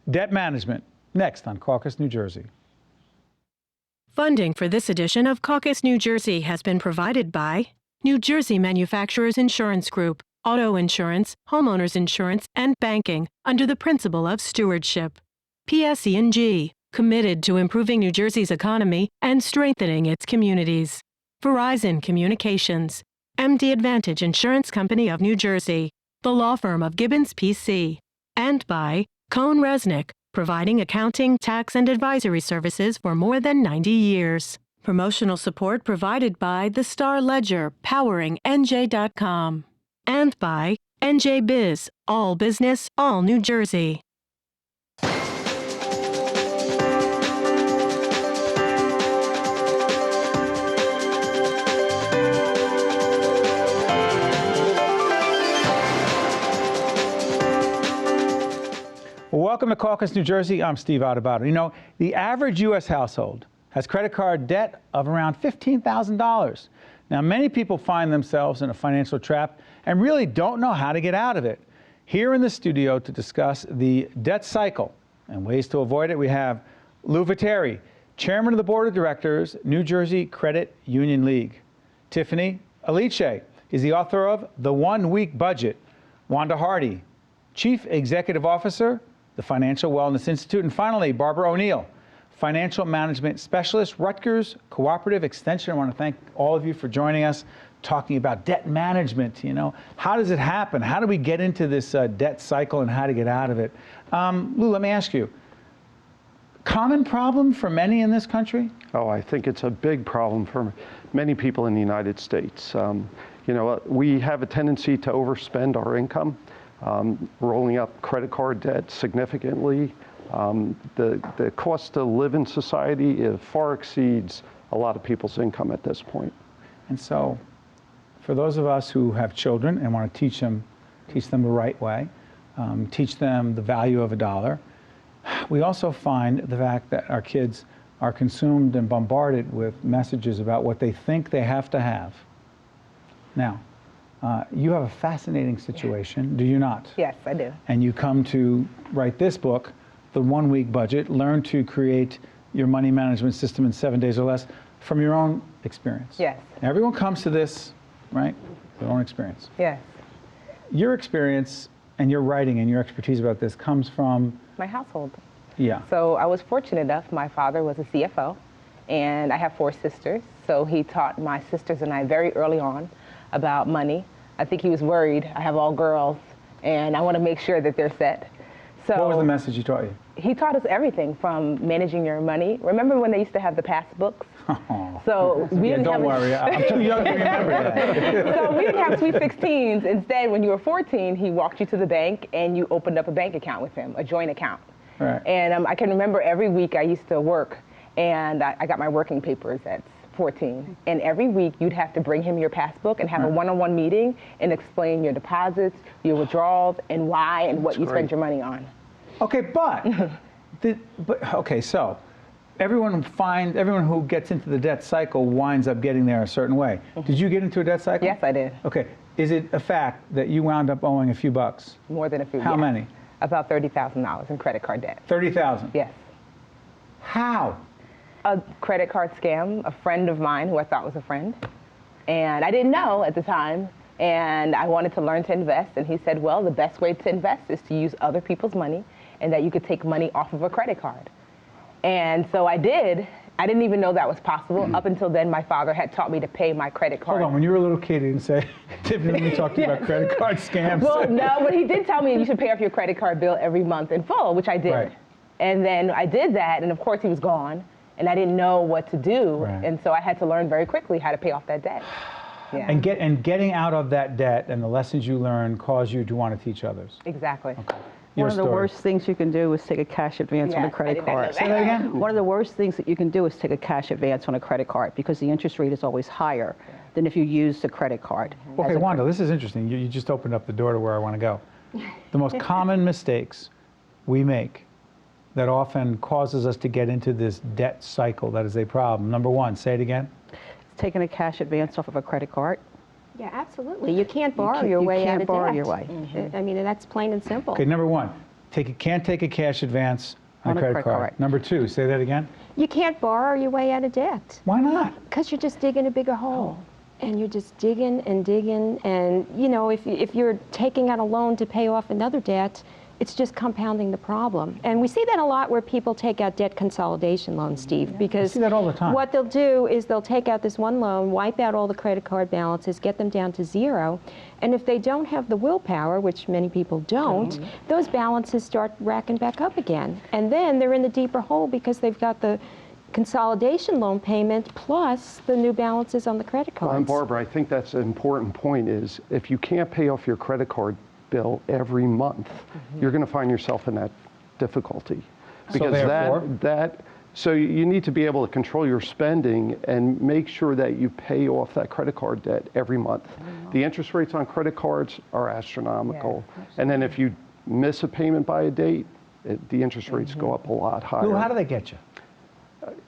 Debt management, next on Caucus, New Jersey. Funding for this edition of Caucus, New Jersey has been provided by New Jersey Manufacturers Insurance Group, auto insurance, homeowners insurance, and banking under the principle of stewardship. PSE&G, committed to improving New Jersey's economy and strengthening its communities. Verizon Communications, MD Advantage Insurance Company of New Jersey, the law firm of Gibbons PC, and by Cohn Resnick, providing accounting, tax, and advisory services for more than 90 years. Promotional support provided by the Star Ledger, powering NJ.com, and by NJ Biz, all business, all New Jersey. Welcome to Caucus, New Jersey. I'm Steve Adubato. You know, the average U.S. household has credit card debt of around $15,000. Now, many people find themselves in a financial trap and really don't know how to get out of it. Here in the studio to discuss the debt cycle and ways to avoid it, we have Vetere, Chairman of the Board of Directors, New Jersey Credit Union League. Tiffany Aliche is the author of The 1 Week Budget. Wanda Hardy, Chief Executive Officer, the Financial Wellness Institute. And finally, Barbara O'Neill, Financial Management Specialist, Rutgers Cooperative Extension. I want to thank all of you for joining us, talking about debt management. You know, how does it happen? How do we get into this debt cycle and how to get out of it? Lou, let me ask you, common problem for many in this country? Oh, I think it's a big problem for many people in the United States. You know, we have a tendency to overspend our income. Rolling up credit card debt significantly. The cost to live in society far exceeds a lot of people's income at this point. And so, for those of us who have children and want to teach them the right way, teach them the value of a dollar, we also find the fact that our kids are consumed and bombarded with messages about what they think they have to have. Now, you have a fascinating situation, do you not? Yes, I do. And you come to write this book, The 1 Week Budget, Learn to Create Your Money Management System in 7 days or less, from your own experience. Yes. Everyone comes to this, right, their own experience. Yes. Your experience and your writing and your expertise about this comes from? My household. Yeah. So I was fortunate enough, my father was a CFO, and I have 4 sisters, so he taught my sisters and I very early on about money. I think he was worried. I have all girls, and I want to make sure that they're set. So what was the message he taught you? He taught us everything from managing your money. Remember when they used to have the passbooks? Oh. So we yeah, didn't don't have worry, I'm too young to remember that. So we didn't have Sweet 16s. Instead, when you were 14, he walked you to the bank and you opened up a bank account with him, a joint account. Right. And I can remember every week I used to work, and I got my working papers at 14. And every week you'd have to bring him your passbook and have a one-on-one meeting and explain your deposits, your withdrawals, and why and what you spend your money on. Okay, but okay, so everyone who gets into the debt cycle winds up getting there a certain way. Did you get into a debt cycle? Yes, I did. Okay, is it a fact that you wound up owing a few bucks? More than a few. How many? About $30,000 in credit card debt. 30,000? Yes. How? A credit card scam, a friend of mine who I thought was a friend. And I didn't know at the time, and I wanted to learn to invest, and he said, well, the best way to invest is to use other people's money, and that you could take money off of a credit card. And so I did. I didn't even know that was possible. Up until then, my father had taught me to pay my credit card. Hold on, when you were a little kid, you didn't say, Tiffany, let me talk to you about credit card scams. Well, no, but he did tell me you should pay off your credit card bill every month in full, which I did. Right. And then I did that, and of course he was gone, and I didn't know what to do. Right. And so I had to learn very quickly how to pay off that debt. Yeah. And getting out of that debt and the lessons you learned caused you to want to teach others. Exactly. Okay. One of the worst things you can do is take a cash advance on a credit card. Say that again? One of the worst things that you can do is take a cash advance on a credit card because the interest rate is always higher than if you use the credit card. Okay, Wanda, this is interesting. You just opened up the door to where I want to go. The most common mistakes we make that often causes us to get into this debt cycle that is a problem. Number one, say it again. Taking a cash advance off of a credit card. Yeah, absolutely. You can't borrow your way out of debt. You can't borrow your way. I mean, that's plain and simple. Okay, number one, can't take a cash advance on a credit card. Number 2, say that again. You can't borrow your way out of debt. Why not? Because you're just digging a bigger hole. And you're just digging and digging. And, you know, if you're taking out a loan to pay off another debt, it's just compounding the problem. And we see that a lot where people take out debt consolidation loans, Steve, because I see that all the time. what they'll do is they'll take out this one loan, wipe out all the credit card balances, get them down to 0. And if they don't have the willpower, which many people don't, those balances start racking back up again. And then they're in the deeper hole because they've got the consolidation loan payment plus the new balances on the credit cards. Well, and Barbara, I think that's an important point is if you can't pay off your credit card bill every month, you're going to find yourself in that difficulty. Because so you need to be able to control your spending and make sure that you pay off that credit card debt every month. The interest rates on credit cards are astronomical. And then if you miss a payment by a date, the interest rates go up a lot higher. Lou, how do they get you?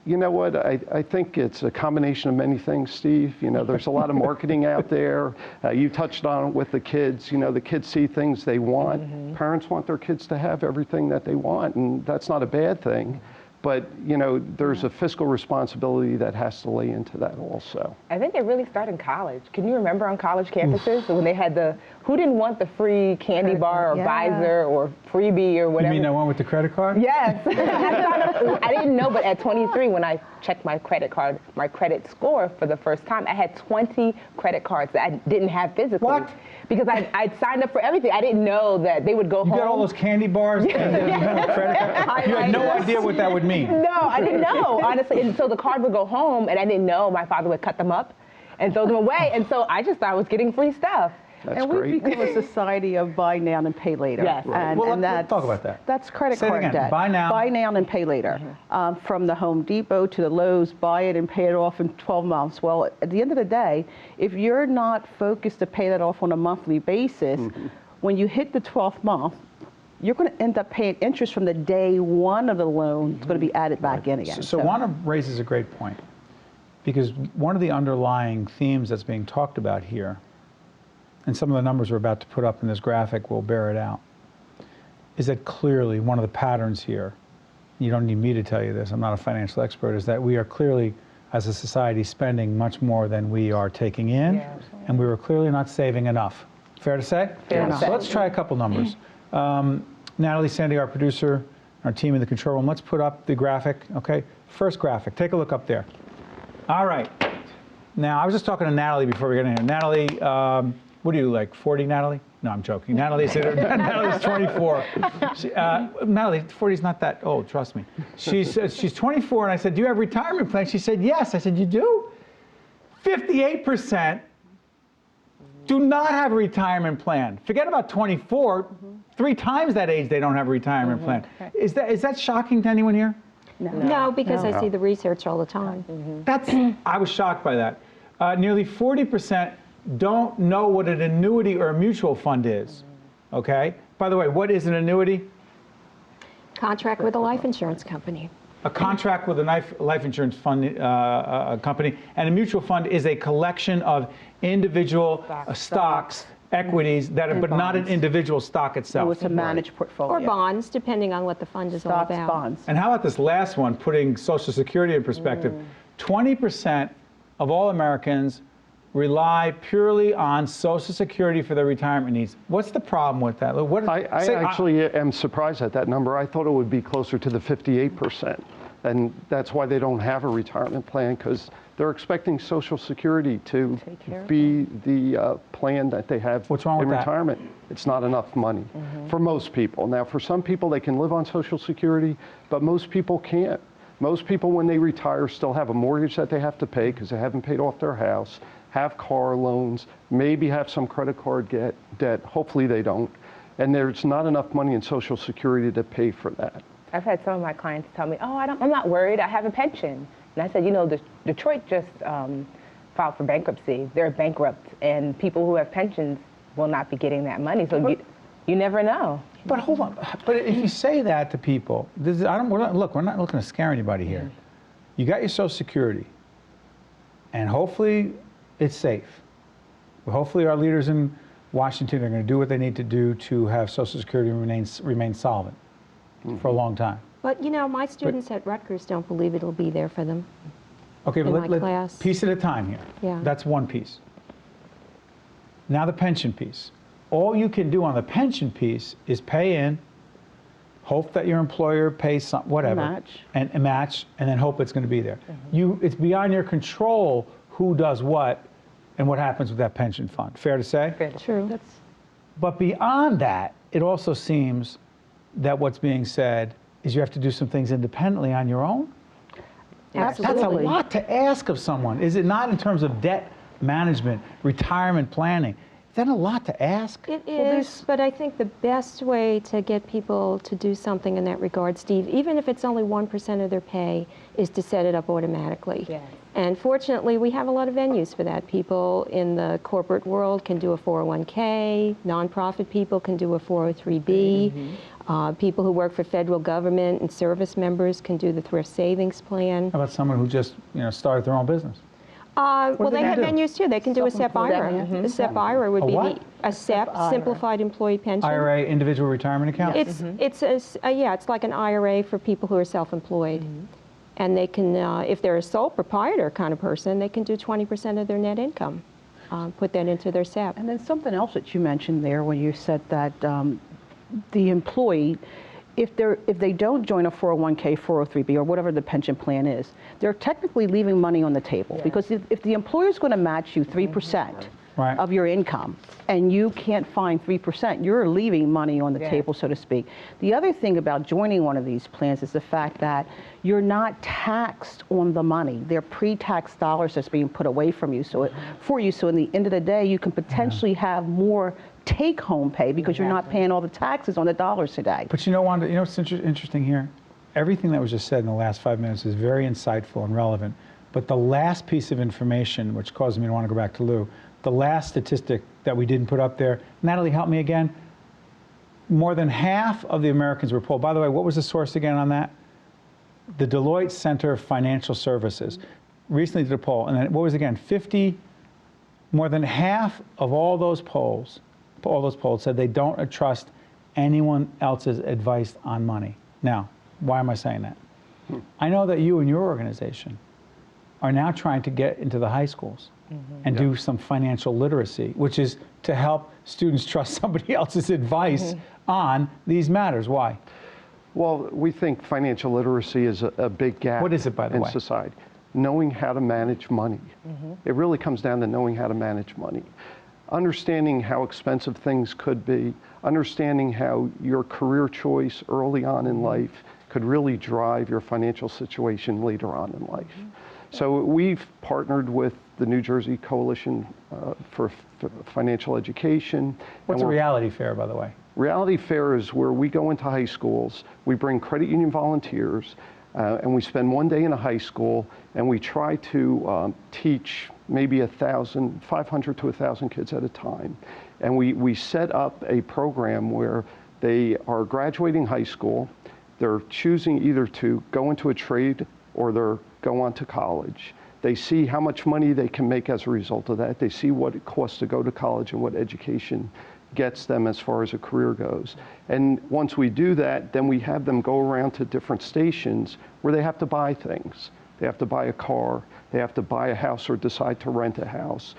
You know what? I think it's a combination of many things, Steve. You know, there's a lot of marketing out there. You touched on it with the kids. You know, the kids see things they want. Parents want their kids to have everything that they want, and that's not a bad thing. But, you know, there's a fiscal responsibility that has to lay into that also. I think it really started in college. Can you remember on college campuses when they had who didn't want the free candy bar or visor or freebie or whatever? You mean that one with the credit card? Yes. I didn't know, but at 23, when I checked my credit credit score for the first time, I had 20 credit cards that I didn't have physically. What? Because I'd signed up for everything. I didn't know that they would go home. You got all those candy bars and then you had a credit card? You had no idea what that would mean. No, I didn't know, honestly. And so the card would go home, and I didn't know my father would cut them up and throw them away. And so I just thought I was getting free stuff. That's great. We've become a society of buy now and pay later. Yes. And, Well, and let's talk about that. That's credit Say it card again. debt. Buy now. Buy now and pay later. From the Home Depot to the Lowe's, buy it and pay it off in 12 months. Well, at the end of the day, if you're not focused to pay that off on a monthly basis, when you hit the 12th month, you're going to end up paying interest from the day one of the loan. It's going to be added back in again. So Wanda raises a great point, because one of the underlying themes that's being talked about here, and some of the numbers we're about to put up in this graphic will bear it out, is that clearly one of the patterns here, you don't need me to tell you this, I'm not a financial expert, is that we are clearly, as a society, spending much more than we are taking in, and we were clearly not saving enough. Fair to say? Fair enough. So let's try a couple numbers. Natalie, Sandy, our producer, our team in the control room, let's put up the graphic, okay? First graphic, take a look up there. All right. Now, I was just talking to Natalie before we got in here. Natalie, what are you, like 40, Natalie? No, I'm joking. Natalie's 24. Natalie, 40 is not that old, trust me. She's 24, and I said, do you have a retirement plan? She said, yes. I said, you do? 58% do not have a retirement plan. Forget about 24. 3 times that age, they don't have a retirement plan. Is that shocking to anyone here? No, because I see the research all the time. I was shocked by that. Nearly 40% don't know what an annuity or a mutual fund is. Okay? By the way, what is an annuity? Contract with a life insurance company. A contract with a life insurance fund company, and a mutual fund is a collection of individual stocks, equities that are, but not an individual stock itself. So it's a managed portfolio. Or bonds, depending on what the fund is all Stocks, about. bonds. And how about this last one, putting Social Security in perspective? 20% of all Americans rely purely on Social Security for their retirement needs. What's the problem with that? I actually am surprised at that number. I thought it would be closer to the 58%. And that's why they don't have a retirement plan, because they're expecting Social Security to be the plan that they have What's wrong with in that? retirement. It's not enough money for most people. Now, for some people, they can live on Social Security, but most people can't. Most people, when they retire, still have a mortgage that they have to pay because they haven't paid off their house, have car loans, maybe have some credit card debt. Hopefully they don't. And there's not enough money in Social Security to pay for that. I've had some of my clients tell me, oh, I'm not worried, I have a pension. And I said, you know, Detroit just filed for bankruptcy. They're bankrupt, and people who have pensions will not be getting that money. So you never know. But hold on. But if you say that to people, we're not looking to scare anybody here. You got your Social Security, and hopefully it's safe. Hopefully our leaders in Washington are going to do what they need to do to have Social Security remain solvent for a long time. But you know, my students at Rutgers don't believe it'll be there for them. Okay, In but my class. piece at a time here. Yeah. That's one piece. Now the pension piece. All you can do on the pension piece is pay in, hope that your employer pays some, whatever, Match. and match, and then hope it's going to be there. It's beyond your control who does what and what happens with that pension fund. Fair to say? True. But beyond that, it also seems that what's being said is you have to do some things independently on your own. That's a Absolutely. lot to ask of someone, is it not, in terms of debt management, retirement planning? Is that a lot to ask? It is, but I think the best way to get people to do something in that regard, Steve, even if it's only 1% of their pay, is to set it up automatically. Yes. And fortunately, we have a lot of venues for that. People in the corporate world can do a 401k, nonprofit people can do a 403b, people who work for federal government and service members can do the thrift savings plan. How about someone who just started their own business? Well, do they they have do? venues too. They can do a SEP IRA. A SEP IRA would A be what? a SEP, Simplified Employee Pension. IRA, individual retirement account? It's it's like an IRA for people who are self-employed, and they can, if they're a sole proprietor kind of person, they can do 20% of their net income, put that into their SEP. And then something else that you mentioned there when you said that the employee, if they don't join a 401k, 403b, or whatever the pension plan is, they're technically leaving money on the table. Because if the employer is going to match you 3% Right. of your income, and you can't find 3%, you're leaving money on the table, so to speak. The other thing about joining one of these plans is the fact that you're not taxed on the money. They're pre-tax dollars that's being put away from you. So so in the end of the day, you can potentially have more take-home pay because you're not paying all the taxes on the dollars today. But you know, Wanda, you know what's interesting here? Everything that was just said in the last 5 minutes is very insightful and relevant. But the last piece of information, which caused me to want to go back to Lou, the last statistic that we didn't put up there, Natalie, help me again. More than half of the Americans were polled. By the way, what was the source again on that? The Deloitte Center for Financial Services recently did a poll, and then what was it again? More than half of all those polls said they don't trust anyone else's advice on money. Now, why am I saying that? I know that you and your organization are now trying to get into the high schools and do some financial literacy, which is to help students trust somebody else's advice on these matters. Why? Well, we think financial literacy is a big gap What is it, by the in way? society. Knowing how to manage money. It really comes down to knowing how to manage money. Understanding how expensive things could be, understanding how your career choice early on in life could really drive your financial situation later on in life. So we've partnered with the New Jersey Coalition for Financial Education. What's a reality fair, by the way? Reality Fair is where we go into high schools, we bring credit union volunteers, and we spend one day in a high school, and we try to teach maybe 500 to 1,000 kids at a time. And we set up a program where they are graduating high school, they're choosing either to go into a trade or they're go on to college. They see how much money they can make as a result of that. They see what it costs to go to college and what education gets them as far as a career goes. And once we do that, then we have them go around to different stations where they have to buy things. They have to buy a car, they have to buy a house or decide to rent a house.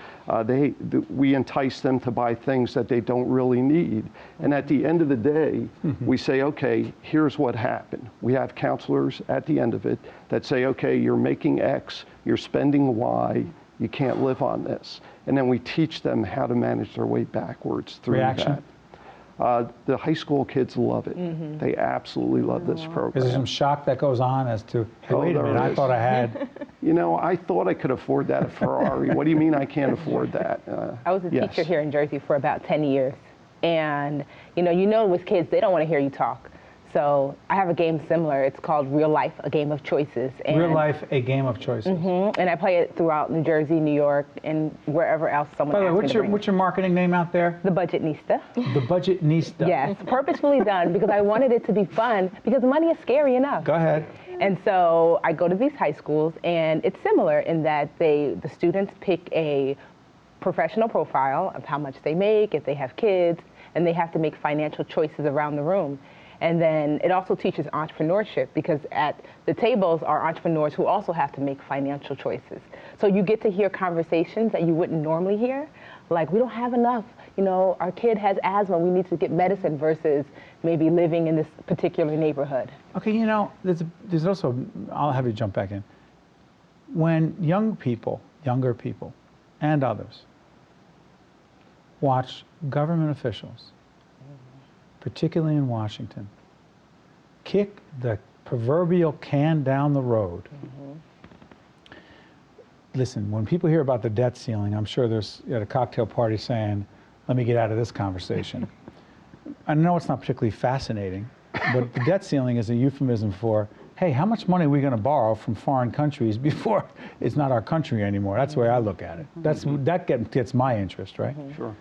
We entice them to buy things that they don't really need. And at the end of the day, we say, okay, here's what happened. We have counselors at the end of it that say, okay, you're making X, you're spending Y, you can't live on this. And then we teach them how to manage their way backwards through Reaction? that. The high school kids love it. They absolutely love this program. Is there some shock that goes on as to, hey, Oh, wait a there minute, I is. thought I had. You know, I thought I could afford that Ferrari. What do you mean I can't afford that? I was a yes. teacher here in Jersey for about 10 years. And, you know, with kids, they don't want to hear you talk. So I have a game similar. It's called Real Life, a Game of Choices. And, Real life, a game of choices. and I play it throughout New Jersey, New York, and wherever else someone By the way, asks me to bring what's your marketing name out there? The Budgetnista. The Budgetnista. Yes, purposefully done because I wanted it to be fun because money is scary enough. Go ahead. And so I go to these high schools, and it's similar in that the students pick a professional profile of how much they make, if they have kids, and they have to make financial choices around the room. And then it also teaches entrepreneurship, because at the tables are entrepreneurs who also have to make financial choices. So you get to hear conversations that you wouldn't normally hear, like, we don't have enough, you know, our kid has asthma, we need to get medicine, versus maybe living in this particular neighborhood. Okay, you know, there's also, I'll have you jump back in. When younger people, and others watch government officials, particularly in Washington, kick the proverbial can down the road. Listen, when people hear about the debt ceiling, I'm sure there's at a cocktail party saying, let me get out of this conversation. I know it's not particularly fascinating, but the debt ceiling is a euphemism for, hey, how much money are we going to borrow from foreign countries before it's not our country anymore? That's the way I look at it. That gets my interest, right? Sure.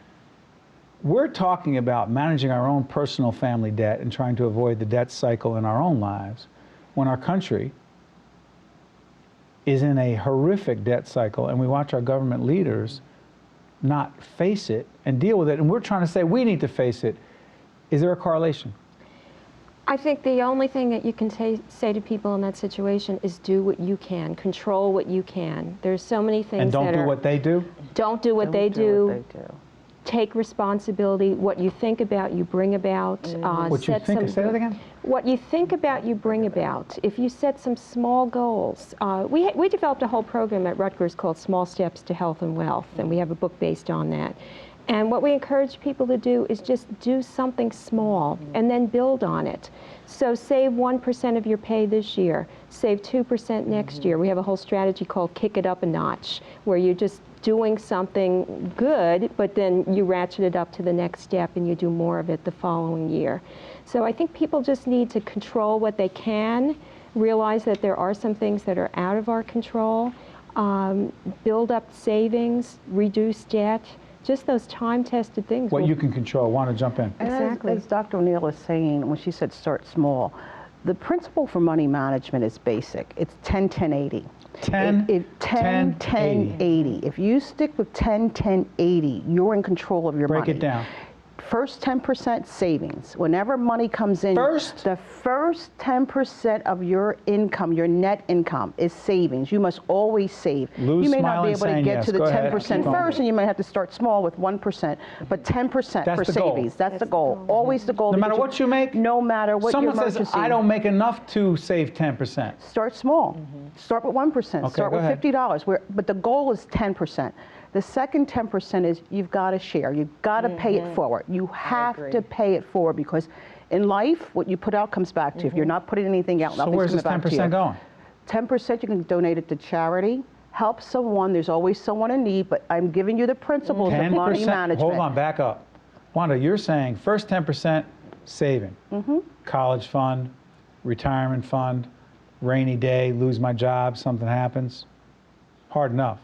We're talking about managing our own personal family debt and trying to avoid the debt cycle in our own lives, when our country is in a horrific debt cycle, and we watch our government leaders not face it and deal with it, and we're trying to say we need to face it. Is there a correlation? I think the only thing that you can say to people in that situation is do what you can, control what you can. There's so many things And don't do what they do? Don't do what they do. Take responsibility. What you think about, you bring about. What you think, say that again? What you think about, you bring about. If you set some small goals, we developed a whole program at Rutgers called Small Steps to Health and Wealth, and we have a book based on that. And what we encourage people to do is just do something small and then build on it. So save 1% of your pay this year, save 2% next year. We have a whole strategy called Kick It Up a Notch, where you're just doing something good, but then you ratchet it up to the next step and you do more of it the following year. So I think people just need to control what they can, realize that there are some things that are out of our control, build up savings, reduce debt, just those time-tested things. What you can control. Want to jump in? Exactly. As Dr. O'Neill is saying, when she said start small, the principle for money management is basic. It's 10-10-80. 10-10-80. If you stick with 10-10-80, you're in control of your money. Break it down. First 10% savings. Whenever money comes in, the first 10% of your income, your net income, is savings. You must always save. You may not be able to get to the 10% first, and you might have to start small with 1%, but 10% for savings. That's the goal. Always the goal. No matter what you make? No matter what your emergency. Someone says, I don't make enough to save 10%. Start small. Start with 1%. Okay, start with $50. But the goal is 10%. The second 10% is you've got to share. You've got to pay it forward. You have to pay it forward, because in life, what you put out comes back to you. If you're not putting anything out, nothing's coming back to you. So where's this 10% going? 10% you can donate it to charity, help someone. There's always someone in need, but I'm giving you the principles of money management. Hold on, back up. Wanda, you're saying first 10% saving. College fund, retirement fund, rainy day, lose my job, something happens. Hard enough.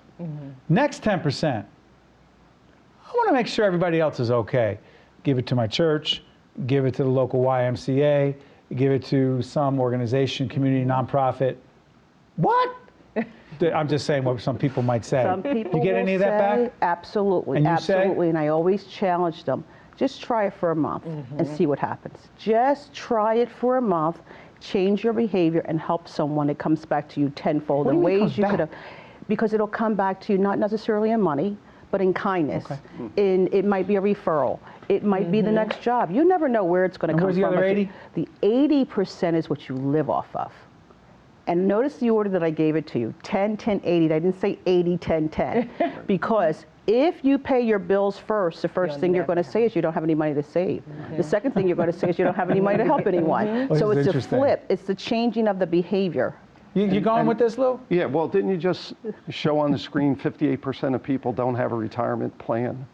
Next 10%, I want to make sure everybody else is okay. Give it to my church, give it to the local YMCA, give it to some organization, community nonprofit. What? I'm just saying what some people might say. Some people you get any of that back? Absolutely, and absolutely. And I always challenge them, just try it for a month and see what happens. Just try it for a month, change your behavior, and help someone. It comes back to you tenfold in ways you could have. Because it'll come back to you, not necessarily in money, but in kindness. It might be a referral. It might be the next job. You never know where it's going to come from. Where's the other 80? The 80% is what you live off of. And notice the order that I gave it to you, 10-10-80. I didn't say 80-10-10. Because if you pay your bills first, the first thing you're going to say is you don't have any money to save. The second thing you're going to say is you don't have any money to help anyone. So it's a flip. It's the changing of the behavior. You going with this, Lou? Yeah, well, didn't you just show on the screen 58% of people don't have a retirement plan?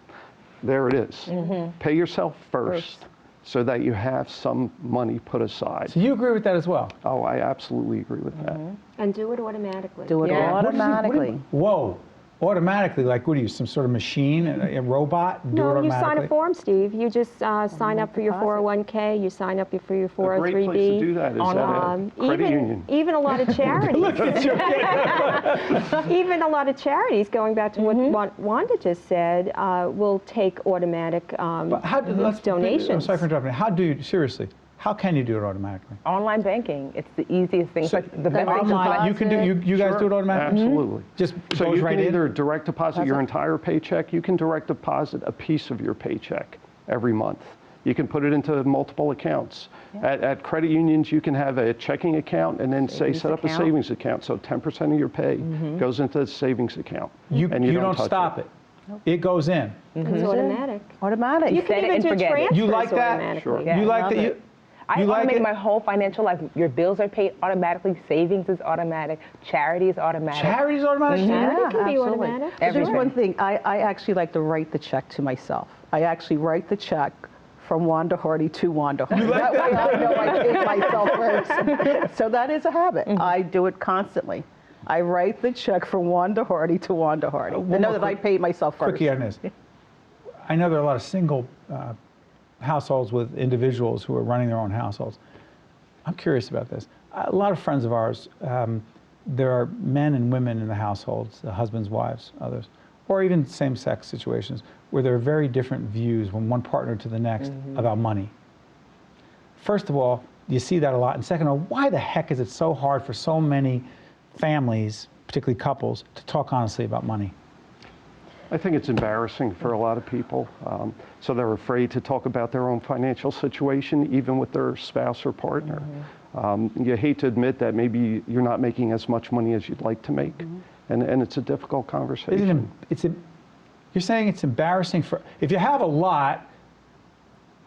There it is. Pay yourself first so that you have some money put aside. So you agree with that as well? Oh, I absolutely agree with that. And do it automatically. Do it automatically. Whoa. automatically, like what do you, some sort of machine, a robot, do it No, you automatically? sign a form, Steve. You just sign up for your 401k, you sign up for your 403b. A great place to do that is at a credit union. Even a lot of charities. Even a lot of charities, going back to what Wanda just said, will take automatic donations. I'm sorry for interrupting. How do you, seriously, how can you do it automatically? Online banking, it's the easiest thing. So, It's like the best thing to online, buy. you can do, you guys Sure, do it automatically? Absolutely. Just So goes you right can in? either direct deposit your entire paycheck, you can direct deposit a piece of your paycheck every month. You can put it into multiple accounts. At credit unions, you can have a checking account and then say set up a savings account. So 10% of your pay goes into the savings account. You and don't touch stop it. It goes in. It's automatic. Automatic. You set can it even and do forget it. transfers You like that? automatically. Sure. Yeah, You like love that? it. I you like automate it? my whole financial life. Your bills are paid automatically. Savings is automatic. Charity is automatic. Charities automatic? Charity can be absolutely. automatic. There's Everything. one thing, I actually like to write the check to myself. I actually write the check from Wanda Hardy to Wanda Hardy. That way I know I paid myself first. So that is a habit. I do it constantly. I write the check from Wanda Hardy to Wanda Hardy. I know that I paid myself first. Quickie on this. I know there are a lot of single households with individuals who are running their own households. I'm curious about this. A lot of friends of ours, there are men and women in the households, husbands, wives, others, or even same-sex situations, where there are very different views from one partner to the next about money. First of all, you see that a lot. And second of all, why the heck is it so hard for so many families, particularly couples, to talk honestly about money? I think it's embarrassing for a lot of people. So they're afraid to talk about their own financial situation, even with their spouse or partner. You hate to admit that maybe you're not making as much money as you'd like to make. And it's a difficult conversation. You're saying it's embarrassing for, if you have a lot,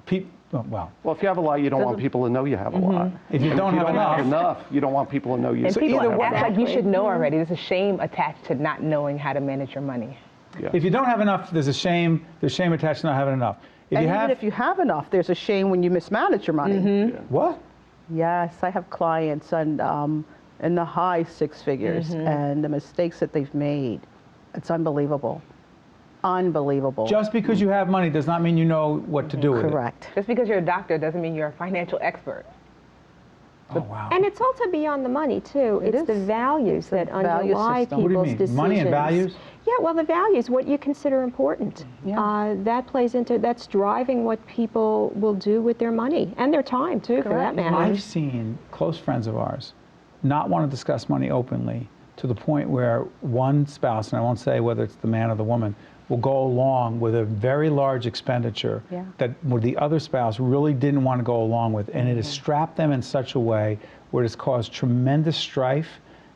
people, well, Well, if you have a lot, you don't want people to know you have a lot. if you don't have enough, you don't want people to know you And have people a lot. act like you should know already. There's a shame attached to not knowing how to manage your money. Yeah. if you don't have enough, there's shame attached to not having enough. If And you even have, if you have enough, there's a shame when you mismanage your money. what? Yes, I have clients and in the high six figures, and the mistakes that they've made, it's unbelievable. Unbelievable. Just because you have money does not mean you know what to do with it. Correct. Just because you're a doctor doesn't mean you're a financial expert. Oh, wow. And it's also beyond the money, too. It It's the is. values that value underlie system. What do you people's mean? decisions. Money and values? Yeah, well, the values, what you consider important. That plays into, that's driving what people will do with their money and their time, too, for that Correct. matter. I've seen close friends of ours not want to discuss money openly to the point where one spouse, and I won't say whether it's the man or the woman, will go along with a very large expenditure that the other spouse really didn't want to go along with, and it has strapped them in such a way where it has caused tremendous strife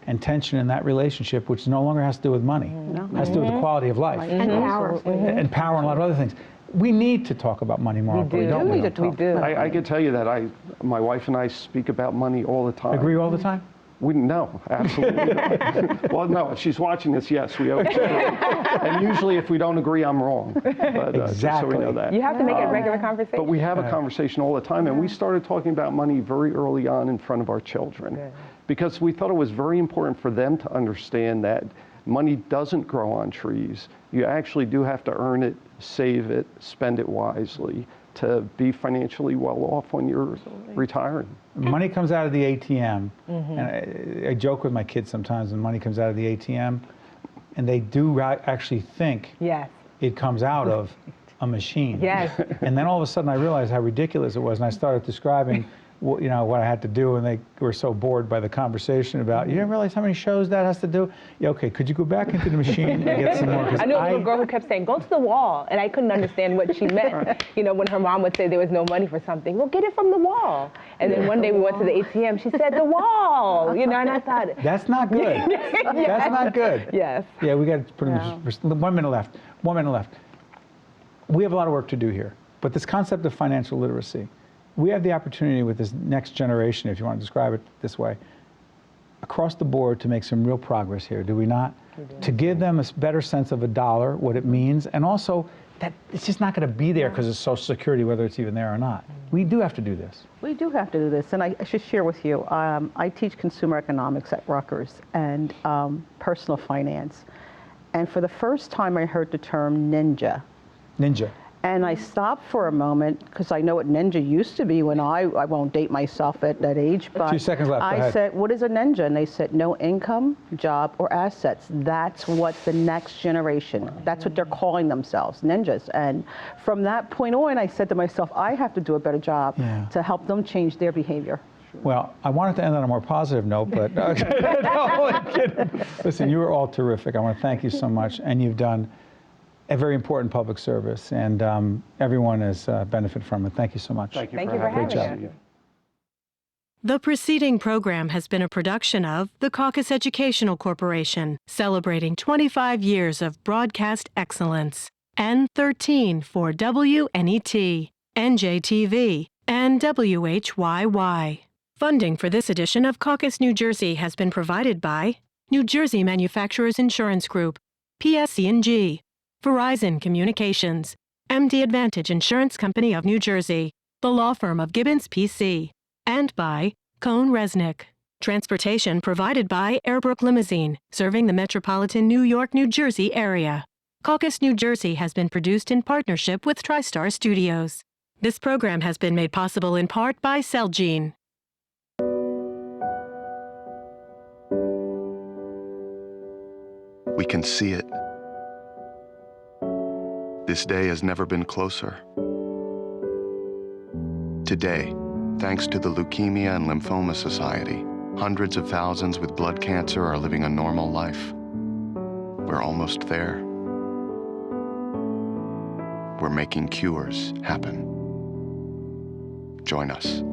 and tension in that relationship, which no longer has to do with money. It has to do with the quality of life. And power. And power and a lot of other things. We need to talk about money more openly, don't we? need to talk. We do. I can tell you that my wife and I speak about money all the time. Agree all the time? No, absolutely not. Well, no, if she's watching this, yes, we always agree. And usually if we don't agree, I'm wrong. But, just so we know that. You have to make it a regular conversation. But we have a conversation all the time, and we started talking about money very early on in front of our children. Because we thought it was very important for them to understand that money doesn't grow on trees. You actually do have to earn it, save it, spend it wisely to be financially well off when you're retiring. Money comes out of the ATM, and I joke with my kids sometimes when money comes out of the ATM, and they do actually think Yes. it comes out of a machine. Yes. And then all of a sudden I realized how ridiculous it was, and I started describing what, what I had to do, and they were so bored by the conversation about, you didn't realize how many shows that has to do? Yeah, okay, could you go back into the machine and get some more? 'Cause I knew a little girl who kept saying, go to the wall. And I couldn't understand what she meant. When her mom would say there was no money for something, well, get it from the wall. And then one day we went to the ATM, she said, the wall. And I thought, That's not good. That's not good. yes. Yeah, we got to put in 1 minute left. 1 minute left. We have a lot of work to do here. But this concept of financial literacy, we have the opportunity with this next generation, if you want to describe it this way, across the board to make some real progress here, do we not? To give them a better sense of a dollar, what it means, and also that it's just not going to be there because of Social Security, whether it's even there or not. We do have to do this. We do have to do this, and I should share with you, I teach consumer economics at Rutgers and personal finance. And for the first time, I heard the term ninja. Ninja. And I stopped for a moment because I know what ninja used to be when I won't date myself at that age, but 2 seconds left. Go I ahead. said, what is a ninja? And they said, no income, job, or assets. That's what the next generation, that's what they're calling themselves, ninjas. And from that point on, I said to myself, I have to do a better job to help them change their behavior. Well, I wanted to end on a more positive note, but no, I'm kidding. Listen, you were all terrific. I want to thank you so much, and you've done a very important public service, and everyone has benefited from it. Thank you so much. Thank you Thank for you for having having us. us. The preceding program has been a production of the Caucus Educational Corporation, celebrating 25 years of broadcast excellence. N13 for WNET, NJTV, and WHYY. Funding for this edition of Caucus New Jersey has been provided by New Jersey Manufacturers Insurance Group, PSC&G, Verizon Communications, MD Advantage Insurance Company of New Jersey, the law firm of Gibbons PC, and by Cohn Resnick. Transportation provided by Airbrook Limousine, serving the metropolitan New York, New Jersey area. Caucus New Jersey has been produced in partnership with TriStar Studios. This program has been made possible in part by Celgene. We can see it. This day has never been closer. Today, thanks to the Leukemia and Lymphoma Society, hundreds of thousands with blood cancer are living a normal life. We're almost there. We're making cures happen. Join us.